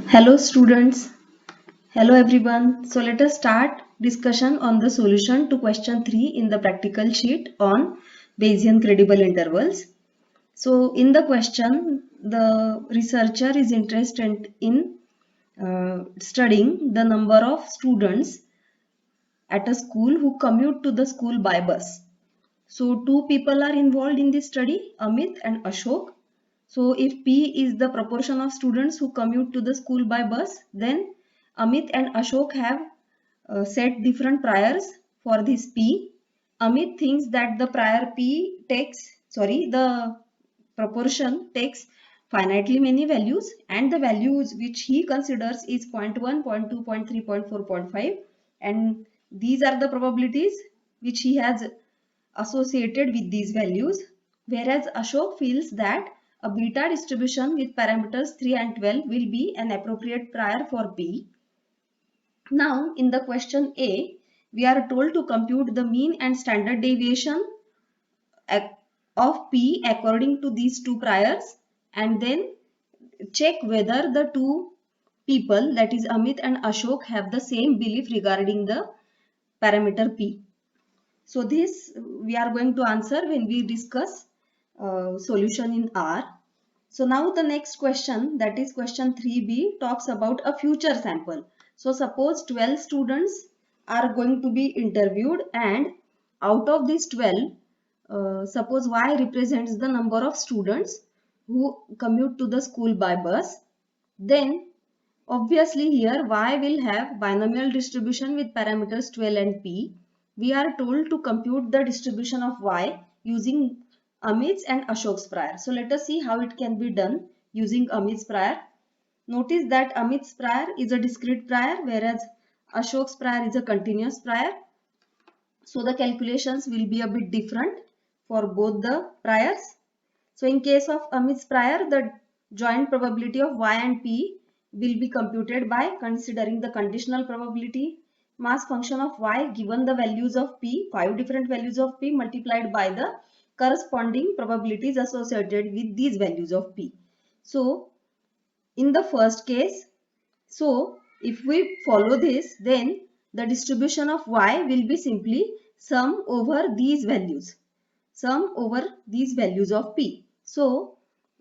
Hello students, hello everyone. So let us start discussion on the solution to question 3 in the practical sheet on Bayesian credible intervals. So in the question, the researcher is interested in studying the number of students at a school who commute to the school by bus. So two people are involved in this study, Amit and Ashok. So if P is the proportion of students who commute to the school by bus, then Amit and Ashok have set different priors for this P. Amit thinks that the prior P the proportion takes finitely many values and the values which he considers is 0 0.1, 0 0.2, 0 0.3, 0 0.4, 0.5, and these are the probabilities which he has associated with these values, whereas Ashok feels that a beta distribution with parameters 3 and 12 will be an appropriate prior for P. Now, in the question A, we are told to compute the mean and standard deviation of P according to these two priors and then check whether the two people, that is Amit and Ashok, have the same belief regarding the parameter P. So this we are going to answer when we discuss solution in R. So now the next question, that is question 3b, talks about a future sample. So suppose 12 students are going to be interviewed and out of these 12, suppose Y represents the number of students who commute to the school by bus. Then obviously here Y will have binomial distribution with parameters 12 and P. We are told to compute the distribution of Y using Amit's and Ashok's prior. So let us see how it can be done using Amit's prior. Notice that Amit's prior is a discrete prior whereas Ashok's prior is a continuous prior. So the calculations will be a bit different for both the priors. So in case of Amit's prior, the joint probability of Y and P will be computed by considering the conditional probability mass function of Y given the values of P, 5 different values of P multiplied by the corresponding probabilities associated with these values of P. So in the first case, so if we follow this, then the distribution of Y will be simply sum over these values. Sum over these values of P. So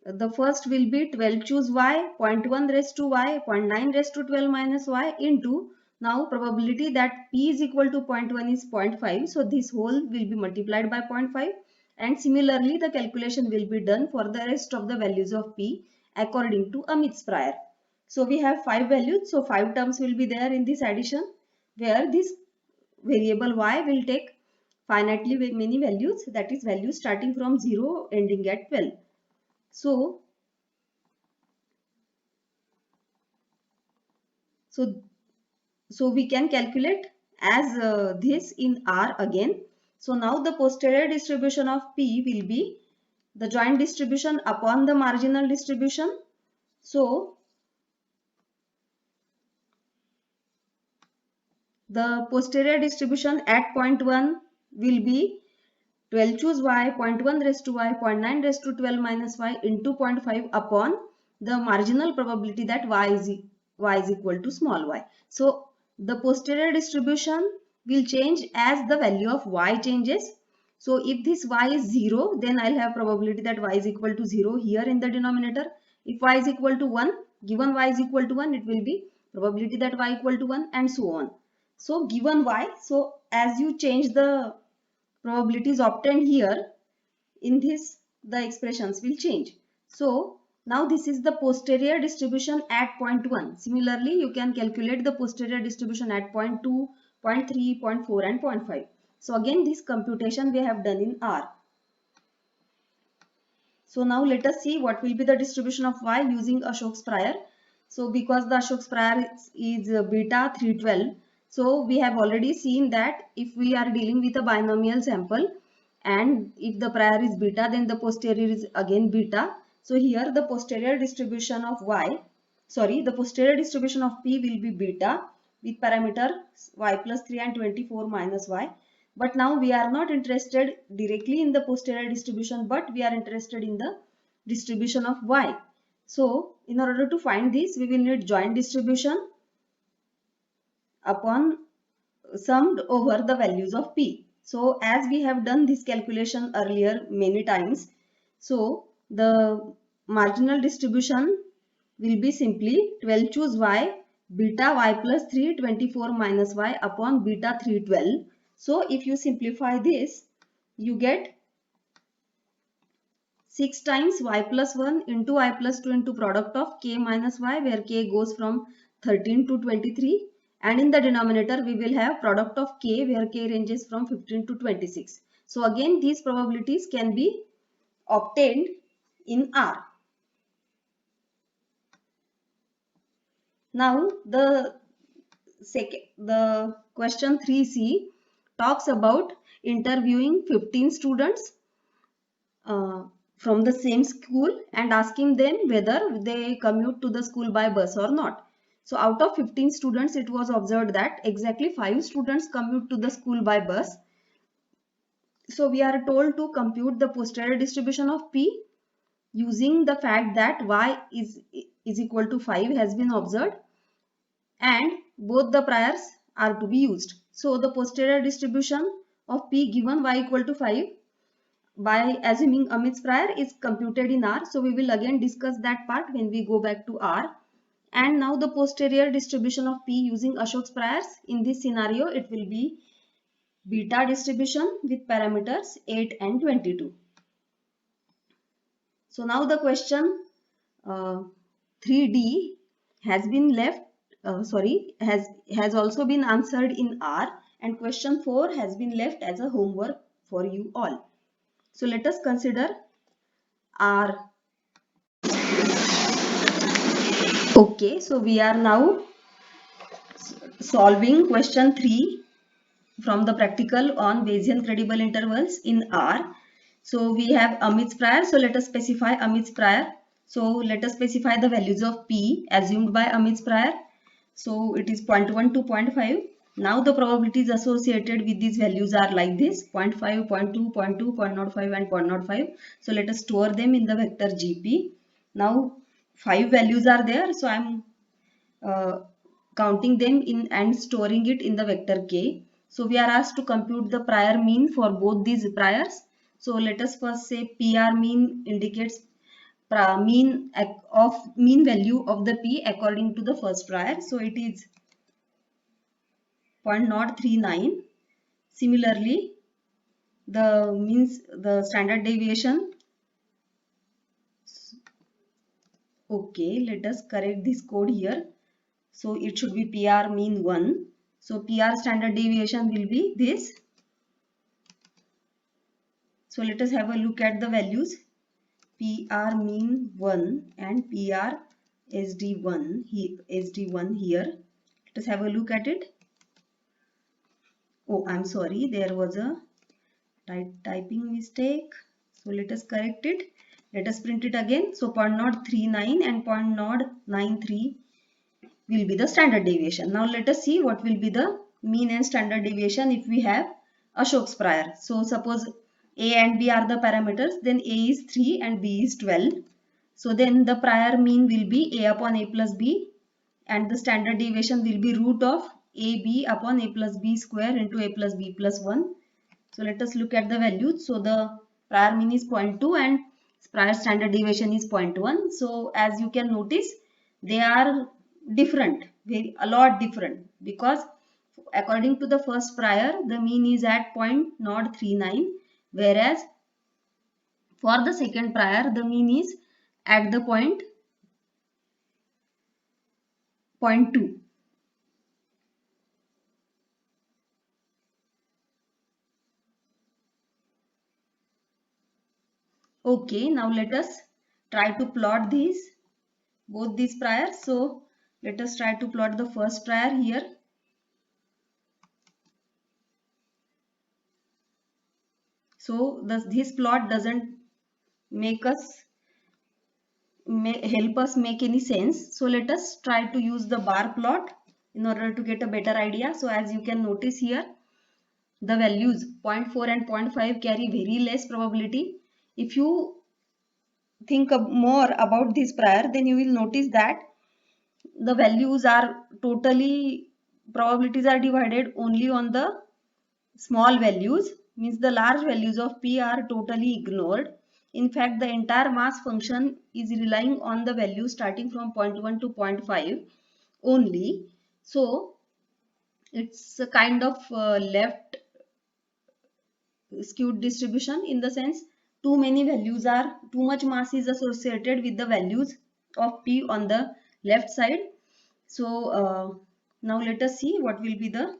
the first will be 12 choose Y, 0.1 raised to Y, 0.9 raised to 12 minus Y into now probability that P is equal to 0.1 is 0.5. So this whole will be multiplied by 0.5 and similarly the calculation will be done for the rest of the values of P according to Amit's prior. So we have 5 values. So 5 terms will be there in this addition where this variable Y will take finitely many values, that is values starting from 0 ending at 12. So, so, so we can calculate as this in R again. So now the posterior distribution of P will be the joint distribution upon the marginal distribution. So the posterior distribution at 0.1 will be 12 choose Y, 0.1 raised to Y, 0.9 raised to 12 minus Y into 0.5 upon the marginal probability that y is equal to small y. So the posterior distribution will change as the value of Y changes. So if this Y is 0, then I'll have probability that Y is equal to 0 here in the denominator. If Y is equal to 1, given Y is equal to 1, it will be probability that Y equal to 1 and so on. So given Y, so as you change the probabilities obtained here, in this the expressions will change. So now this is the posterior distribution at 0.1. Similarly, you can calculate the posterior distribution at 0.2, 0.3, 0.4 and 0.5. So again this computation we have done in R. So now let us see what will be the distribution of Y using Ashok's prior. So because the Ashok's prior is beta 312, so we have already seen that if we are dealing with a binomial sample and if the prior is beta, then the posterior is again beta. So here the posterior distribution of the posterior distribution of P will be beta with parameter Y plus 3 and 24 minus Y. But now we are not interested directly in the posterior distribution, but we are interested in the distribution of Y. So In order to find this, we will need joint distribution upon summed over the values of P. So as we have done this calculation earlier many times, so the marginal distribution will be simply 12 choose y, beta y plus 3 24 minus y upon beta 3 12. So if you simplify this, you get 6 times y plus 1 into y plus 2 into product of k minus y, where k goes from 13 to 23, and in the denominator we will have product of k, where k ranges from 15 to 26. So again these probabilities can be obtained in R. Now the question 3C talks about interviewing 15 students from the same school and asking them whether they commute to the school by bus or not. So out of 15 students, it was observed that exactly 5 students commute to the school by bus. So we are told to compute the posterior distribution of P using the fact that y is equal to 5 has been observed and both the priors are to be used. So the posterior distribution of P given y equal to 5 by assuming Amit's prior is computed in R. So we will again discuss that part when we go back to R. And now the posterior distribution of P using Ashok's priors. In this scenario, it will be beta distribution with parameters 8 and 22. So now the question 3D has been left, has also been answered in R, and question 4 has been left as a homework for you all. So let us consider R. Okay, so we are now solving question 3 from the practical on Bayesian credible intervals in R. So we have Amit's prior. So let us specify Amit's prior. So let us specify the values of P assumed by Amit's prior. So it is 0.1 to 0.5. Now the probabilities associated with these values are like this: 0.5, 0.2, 0.2, 0.05 and 0.05. So let us store them in the vector GP. Now 5 values are there. So I am counting them in and storing it in the vector K. So we are asked to compute the prior mean for both these priors. So let us first say PR mean indicates mean value of the P according to the first prior. So it is 0.039. Similarly, the standard deviation. Okay, let us correct this code here. So it should be PR mean 1. So PR standard deviation will be this. So let us have a look at the values. PR mean 1 and PR SD1 here. Let us have a look at it. Oh, I'm sorry, there was a typing mistake. So let us correct it. Let us print it again. So 0.039 and 0.093 will be the standard deviation. Now let us see what will be the mean and standard deviation if we have Ashok's prior. So suppose A and B are the parameters, then A is 3 and B is 12. So then the prior mean will be A upon A plus B, and the standard deviation will be root of AB upon A plus B square into A plus B plus 1. So let us look at the values. So the prior mean is 0.2 and prior standard deviation is 0.1. So as you can notice, they are different, a lot different, because according to the first prior, the mean is at 0.039, whereas for the second prior, the mean is at the 0.2. Okay, now let us try to plot both these priors. So let us try to plot the first prior here. So this plot doesn't help us make any sense. So let us try to use the bar plot in order to get a better idea. So as you can notice here, the values 0.4 and 0.5 carry very less probability. If you think more about this prior, then you will notice that the values are totally, probabilities are divided only on the small values, means the large values of P are totally ignored. In fact, the entire mass function is relying on the values starting from 0.1 to 0.5 only. So it's a kind of left skewed distribution, in the sense too many values are, too much mass is associated with the values of P on the left side. So now let us see what will be the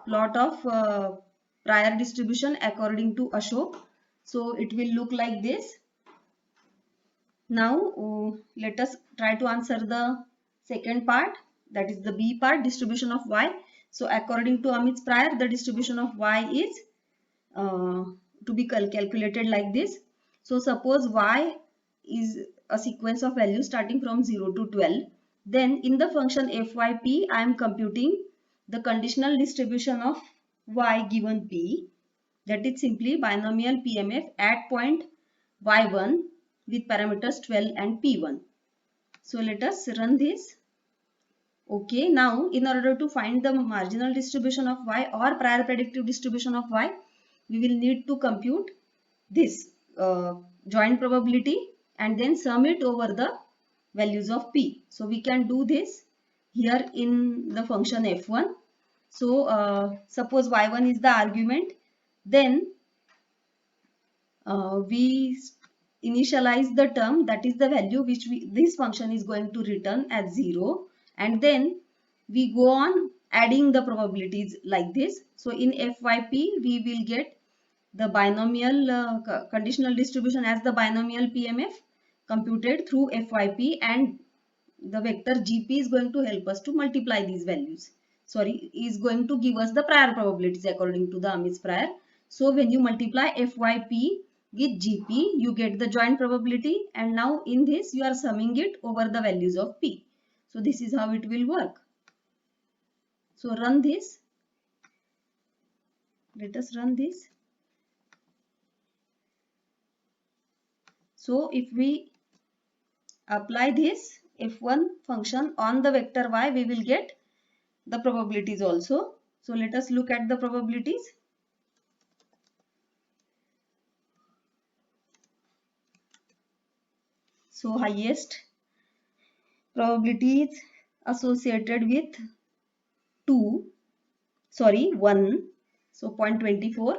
plot of prior distribution according to Ashok. So it will look like this. Now let us try to answer the second part, that is the B part, distribution of Y. So according to Amit's prior, the distribution of Y is to be calculated like this. So suppose Y is a sequence of values starting from 0 to 12. Then in the function fyp, I am computing the conditional distribution of Y given P, that is simply binomial PMF at point Y1 with parameters 12 and P1. So let us run this. Okay, now in order to find the marginal distribution of Y or prior predictive distribution of Y, we will need to compute this joint probability and then sum it over the values of P. So we can do this here in the function f1. So suppose y1 is the argument, then we initialize the term, that is the value which this function is going to return as 0, and then we go on adding the probabilities like this. So in fyp we will get the binomial conditional distribution as the binomial PMF computed through fyp, and the vector gp is going to help us to multiply these values. Sorry, is going to give us the prior probabilities according to the Amit's prior. So when you multiply fyp with gp, you get the joint probability, and now in this you are summing it over the values of p. So this is how it will work. So run this. Let us run this. So if we apply this f1 function on the vector y, we will get the probabilities also. So let us look at the probabilities. So highest probability is associated with 1, so 0.24,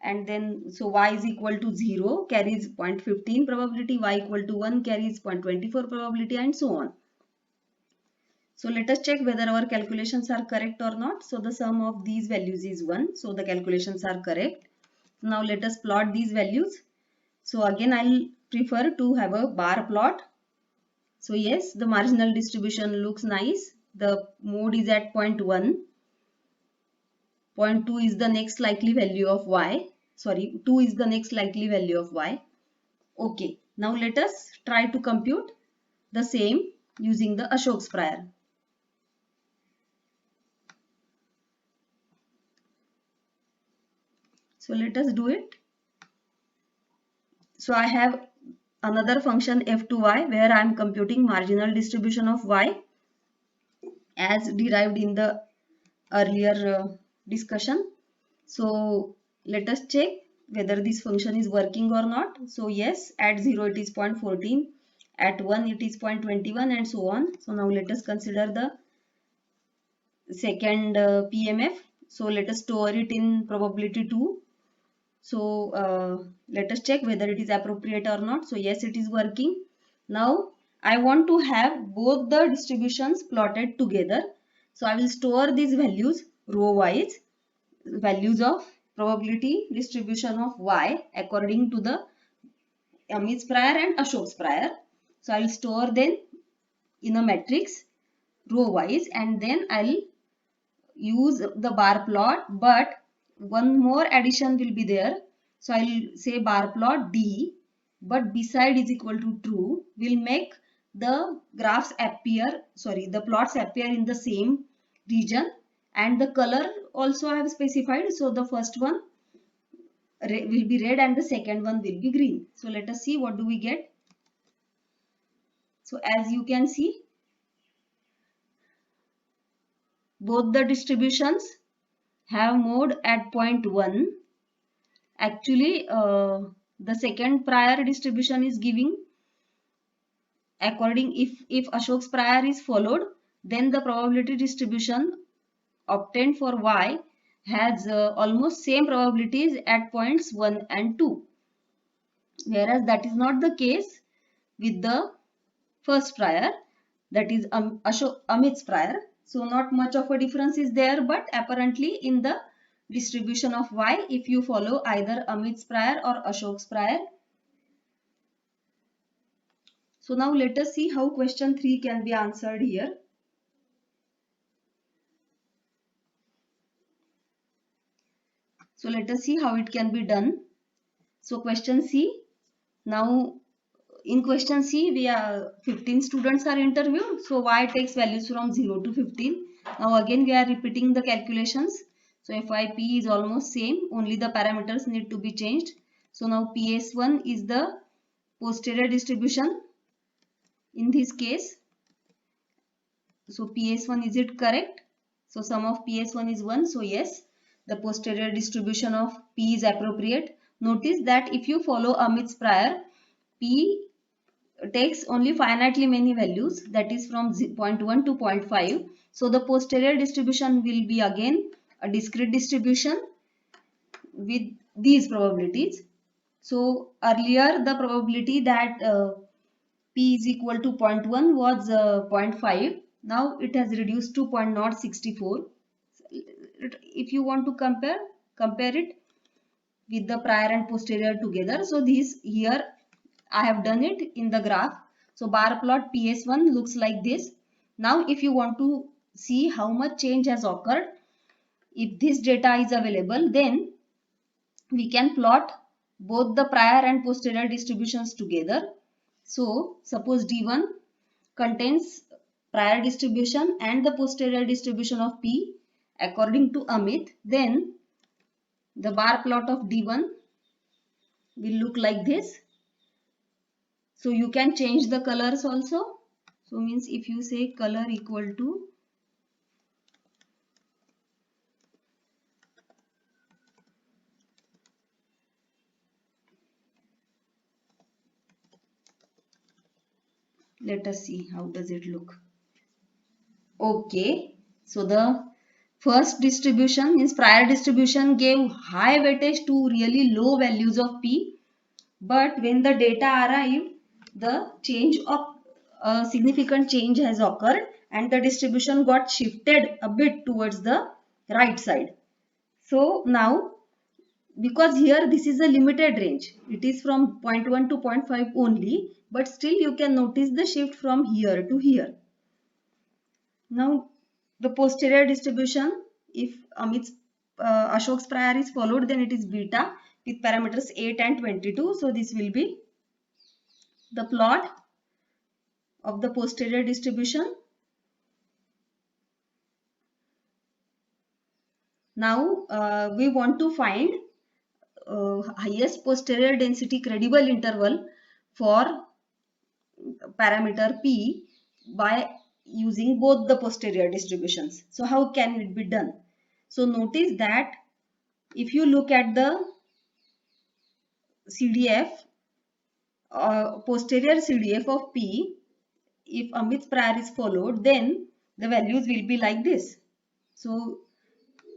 and then so y is equal to 0 carries 0.15 probability, y equal to 1 carries 0.24 probability, and so on. So let us check whether our calculations are correct or not. So the sum of these values is 1, so the calculations are correct. Now let us plot these values. So again I'll prefer to have a bar plot. So yes, the marginal distribution looks nice. The mode is at 0.1. 0.2 is the next likely value of y. Sorry, 2 is the next likely value of y. Okay, now let us try to compute the same using the Ashok's prior. So let us do it. So I have another function f2y where I am computing marginal distribution of y as derived in the earlier discussion. So let us check whether this function is working or not. So yes, at 0 it is 0.14, at 1 it is 0.21, and so on. So now let us consider the second PMF. So let us store it in probability 2. So let us check whether it is appropriate or not. So yes, it is working. Now I want to have both the distributions plotted together. So I will store these values row wise, values of probability distribution of y according to the Amit's prior and Ashok's prior. So I will store them in a matrix row wise, and then I'll use the bar plot, but one more addition will be there. So I'll say bar plot D, but beside is equal to true will make the graphs appear, the plots appear in the same region, and the color also I have specified. So the first one will be red and the second one will be green. So let us see what do we get. So as you can see, both the distributions have mode at point 1. Actually, the second prior distribution is giving according if Ashok's prior is followed, then the probability distribution obtained for Y has almost same probabilities at points 1 and 2. Whereas that is not the case with the first prior, that is Amit's prior. So not much of a difference is there, but apparently in the distribution of Y, if you follow either Amit's prior or Ashok's prior. So now let us see how question 3 can be answered here. So let us see how it can be done. So question C. Now in question C, we are 15 students are interviewed. So Y takes values from 0 to 15. Now again we are repeating the calculations. So FYP is almost same. Only the parameters need to be changed. So now PS1 is the posterior distribution in this case. So PS1, is it correct? So sum of PS1 is 1. So yes, the posterior distribution of P is appropriate. Notice that if you follow Amit's prior, P takes only finitely many values, that is from 0.1 to 0.5. So the posterior distribution will be again a discrete distribution with these probabilities. So earlier the probability that P is equal to 0.1 was 0.5. Now it has reduced to 0.064. If you want to compare it with the prior and posterior together. So this here I have done it in the graph. So bar plot PS1 looks like this. Now if you want to see how much change has occurred, if this data is available, then we can plot both the prior and posterior distributions together. So suppose D1 contains prior distribution and the posterior distribution of P according to Amit, then the bar plot of D1 will look like this. So you can change the colors also. So means if you say color equal to let us see how does it look. Okay, so the first distribution means prior distribution gave high weightage to really low values of P, but when the data arrived, the change of significant change has occurred and the distribution got shifted a bit towards the right side. So now because here this is a limited range, it is from 0.1 to 0.5 only, but still you can notice the shift from here to here. Now the posterior distribution, if Amit's Ashok's prior is followed, then it is beta with parameters 8 and 22. So this will be the plot of the posterior distribution. Now we want to find highest posterior density credible interval for parameter P by using both the posterior distributions. So how can it be done? So notice that if you look at the CDF, posterior CDF of P, if Amit's prior is followed, then the values will be like this. So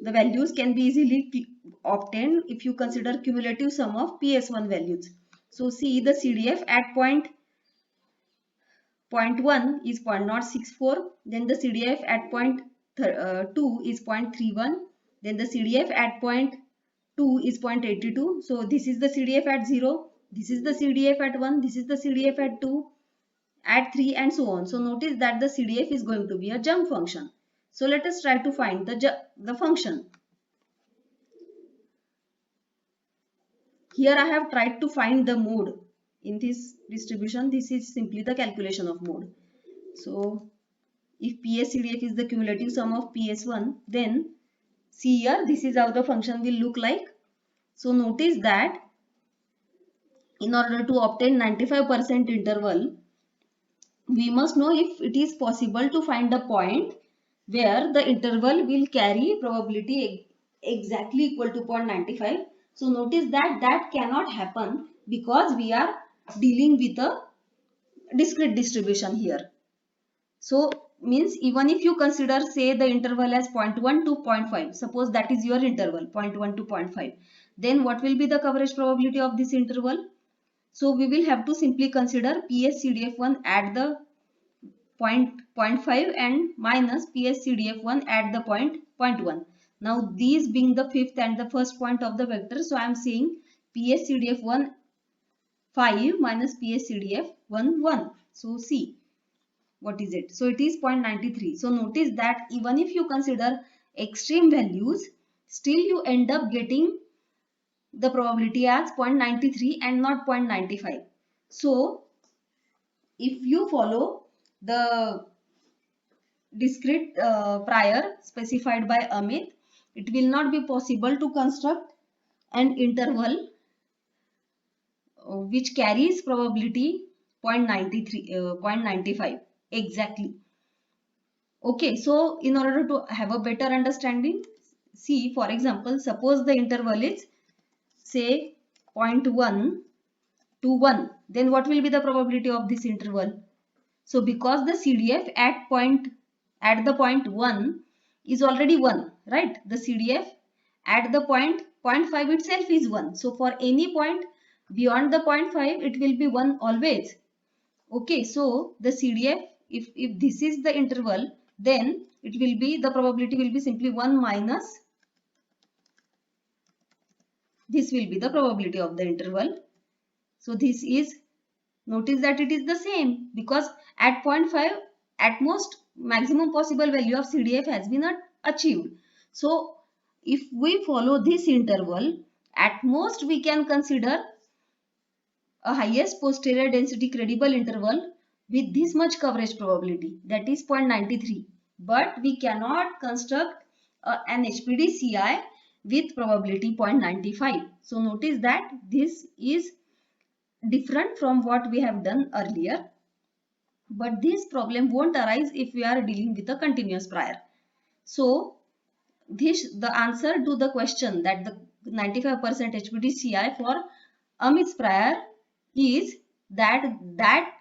the values can be easily obtained if you consider cumulative sum of PS1 values. So see the CDF at point 0.1 is 0.064, then the CDF at point 2 is 0.31, then the CDF at point 2 is 0.82. So this is the CDF at 0, this is the CDF at 1, this is the CDF at 2, at 3 and so on. So notice that the CDF is going to be a jump function. So let us try to find the function. Here I have tried to find the mode. In this distribution, this is simply the calculation of mode. So if PS-CDF is the cumulative sum of PS1, then see here, this is how the function will look like. So notice that in order to obtain 95% interval, we must know if it is possible to find a point where the interval will carry probability exactly equal to 0.95. So notice that that cannot happen because we are dealing with a discrete distribution here. So means even if you consider say the interval as 0.1 to 0.5, suppose that is your interval 0.1 to 0.5, then what will be the coverage probability of this interval? So we will have to simply consider PSCDF1 at the point 0.5 and minus PSCDF1 at the point 0.1. Now these being the fifth and the first point of the vector, so I am saying PSCDF1 5 minus PSCDF1 1. So see what is it? So it is 0.93. So notice that even if you consider extreme values, still you end up getting the probability as 0.93 and not 0.95. So if you follow the discrete prior specified by Amit, it will not be possible to construct an interval which carries probability 0.95 exactly. Okay, so in order to have a better understanding, see for example, suppose the interval is say 0.1 to 1, then what will be the probability of this interval? So because the CDF at the point 1 is already 1, right? The CDF at the point 0.5 itself is 1. So for any point beyond the 0.5, it will be 1 always. Okay, so the CDF, if this is the interval, then it will be, the probability will be simply 1 minus, this will be the probability of the interval. So this is, notice that it is the same because at 0.5 at most maximum possible value of CDF has been achieved. So if we follow this interval, at most we can consider a highest posterior density credible interval with this much coverage probability, that is 0.93. But we cannot construct an HPDCI with probability 0.95. So notice that this is different from what we have done earlier. But this problem won't arise if we are dealing with a continuous prior. So the answer to the question that the 95% HPDCI for Amit's prior is that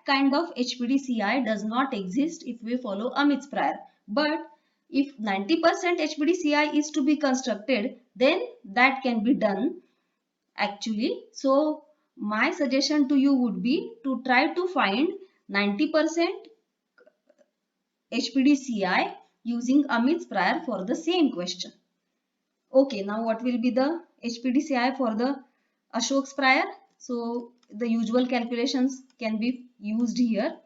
kind of HPDCI does not exist if we follow Amit's prior. But if 90% HPDCI is to be constructed, then that can be done actually. So my suggestion to you would be to try to find 90% HPDCI using Amit's prior for the same question. Okay, now what will be the HPDCI for the Ashok's prior? So the usual calculations can be used here.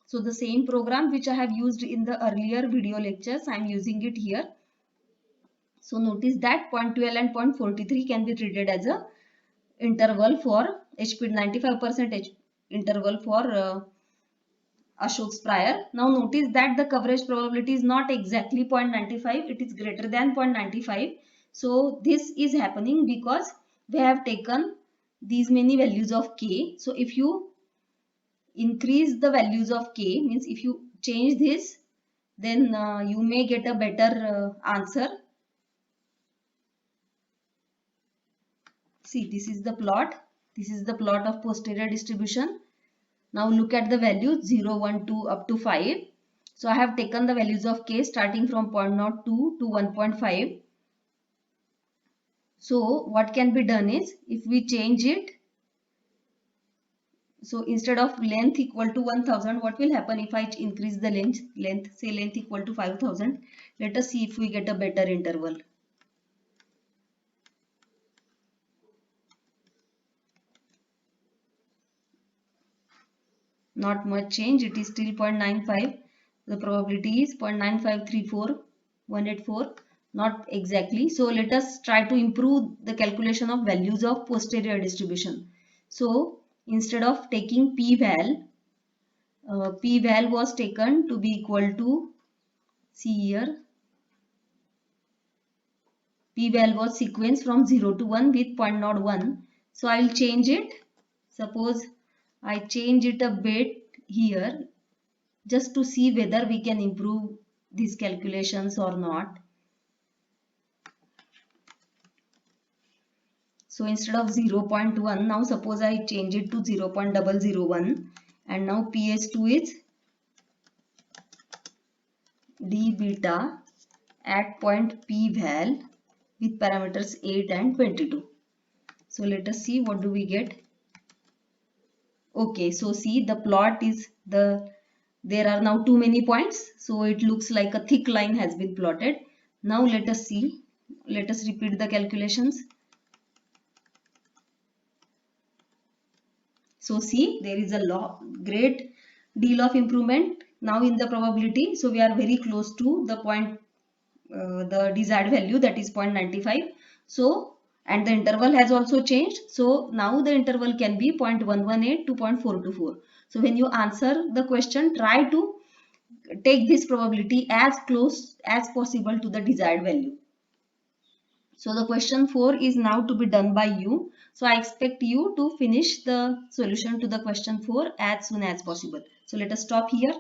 So the same program which I have used in the earlier video lectures, I am using it here. So notice that 0.12 and 0.43 can be treated as a interval for HP 95% interval for Ashok's prior. Now notice that the coverage probability is not exactly 0.95, it is greater than 0.95. So this is happening because we have taken these many values of K. So if you increase the values of K, means if you change this, then you may get a better answer. See, this is the plot. This is the plot of posterior distribution. Now look at the values 0, 1, 2 up to 5. So I have taken the values of K starting from 0.02 to 1.5. So what can be done is, if we change it, so instead of length equal to 1000, what will happen if I increase the length, say length equal to 5000. Let us see if we get a better interval. Not much change, it is still 0.95. The probability is 0.9534184, not exactly. So let us try to improve the calculation of values of posterior distribution. So instead of taking p-val, p-val was taken to be equal to, see here, p-val was sequence from 0 to 1 with 0.01. So I will change it. Suppose I change it a bit here just to see whether we can improve these calculations or not. So instead of 0.1, now suppose I change it to 0.001, and now PS2 is d beta at point p-val with parameters 8 and 22. So let us see what do we get. Okay, so see the plot is there are now too many points, so it looks like a thick line has been plotted. Now let us see, let us repeat the calculations. So see, there is a great deal of improvement now in the probability. So we are very close to the point, the desired value, that is 0.95. So, and the interval has also changed. So now the interval can be 0.118 to 0.424. So when you answer the question, try to take this probability as close as possible to the desired value. So the question 4 is now to be done by you. So I expect you to finish the solution to the question 4 as soon as possible. So let us stop here.